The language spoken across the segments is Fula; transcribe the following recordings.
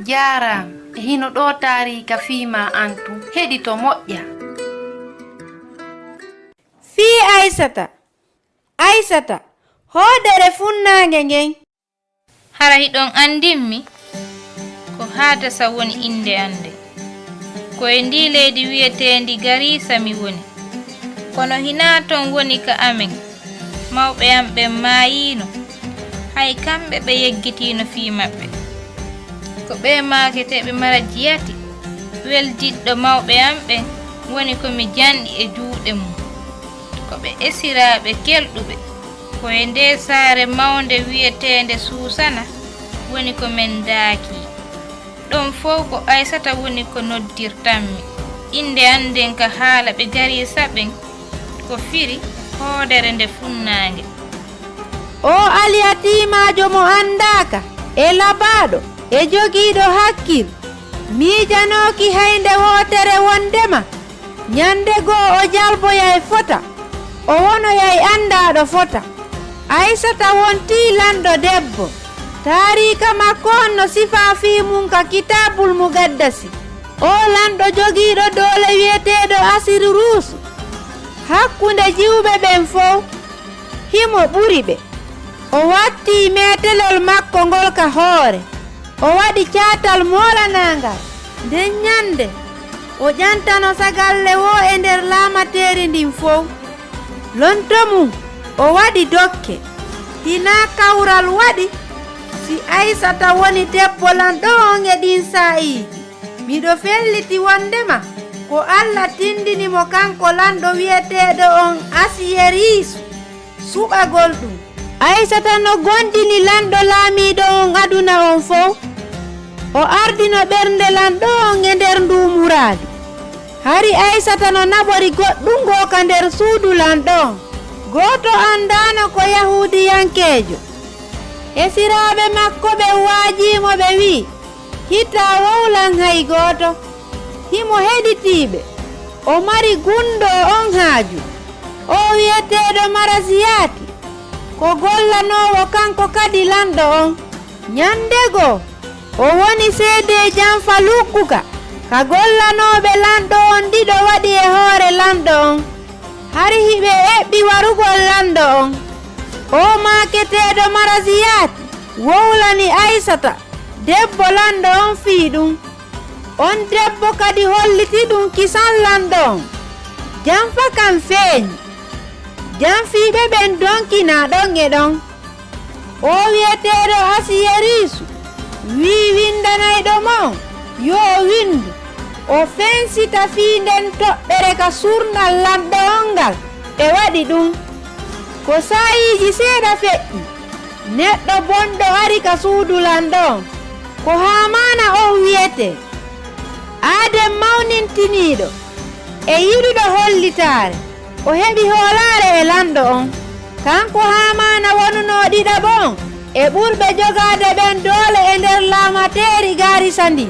Jaram hino ɗo tarika fiima antu heɗito moƴƴa. Fii Aissata hoodere funnaange ngen. Hara hiɗon andinmi ko haatasa woni inde ande. Koye ndi leydi wi'etendi Garissa mi woni. Kono hina ton woni ka amen. Mawɓe am ɓen maayino. Hay kamɓe ɓe yeggitino fii maɓɓe. Ko ɓe maaketeɓe mara jiyati weljiɗɗo mawɓe am ɓen woni komi janɗi e juuɗe mum. Ko ɓe esiraaɓe kelɗuɓe koye nde saare mawnde wi'etende Suusana woni ko men daaki. Ɗon fof ko Aissata woni ko noddirtanmi. Inde anden ka haala ɓe Garissa ɓen ko firi hoodere nde funnaange. O aliyatimajo mo andaka e labaɗo e jogiiɗo hakkil miijanoki haynde wootere wondema nyande goo o jalboya e fota o wonoya e andaɗo fota. Aissata wonti lanɗo debbo. Taarika makko on no sifa fii mum ka kitabul mugaddasi. O lanɗo jogiiɗo doole wi'eteeɗo Asiru Ruusu. Hakkunde jiwɓe ɓen fof himo ɓuri ɓe. O watti metelol makko ngol ka hoore. O waɗi caatal moolanangal. Nden nyande o ƴantano sagalle wo e nder laamateri ndin fof. Lonto mum o waɗi dokke. Hina kawral waɗi si Aissata woni debbo lanɗo on e ɗin sa'iji. Miɗo felliti wondema ko Allah tindinimo kanko lanɗo wi'eteeɗo on Asiyeriisu suɓagol ɗum. Aissata no gondini lanɗo laamiɗo on aduna on fof. O ardino ɓernde lanɗo on e nder nduumuraadi. Hari Aissata no naɓori goɗɗungo ka nder suudu lanɗo on. Gooto andano ko Yahudiyankeejo. Esiraaɓe makko ɓe waajimo ɓe wi'i hita wowlan hay gooto. Himo heɗitiiɓe. O mari gundo on haaju. O wi'eteeɗo Marasiyati ko gollanowo kanko kadi lanɗo on. Nyandego o woni seede janfa lugguka ka gollanoɓe lanɗo on ɗiɗo waɗi e hoore lanɗo on. Hari hiɓe eɓɓi warugol lanɗo on. O maaketeeɗo Marasiyati wowlani Aissata debbo lanɗo on fii ɗum. On debbo kadi holliti ɗum kisan lanɗo on. Janfa kam feeñi. Janfiiɓe ɓen donkina ɗon e ɗon. O wi'eteeɗo Asiyeriisu wii windanayɗo mon yo windu. O fensita fii nden toɓɓere ka surnal lanɗo on ngal ɓe waɗi ɗum. Ko sa'iiji seeɗa feƴƴi neɗɗo bonɗo ari ka suudu lanɗo on ko Haamana on wi'ete. Aadem mawnintiniiɗo e yiɗuɗo hollitaare o heɓi hoolaare e lanɗo on. Kanko Haamana wonuno ɗiɗaɓo on e ɓurɓe jogaade ɓen doole e nder laamateri Garissa ndi.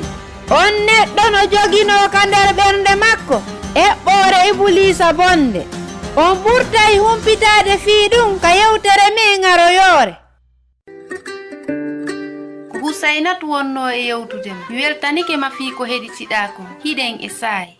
On neɗɗo no jogino ka nder ɓernde makko eɓɓoore Iblisa bonde. On ɓurtay humpitaade fii ɗum ka yewtere men ŋaroyoore. Ko Husainatu wonno e yewtude mi weltanike ma fii ko heɗitiɗa ko hiɗen e saayi.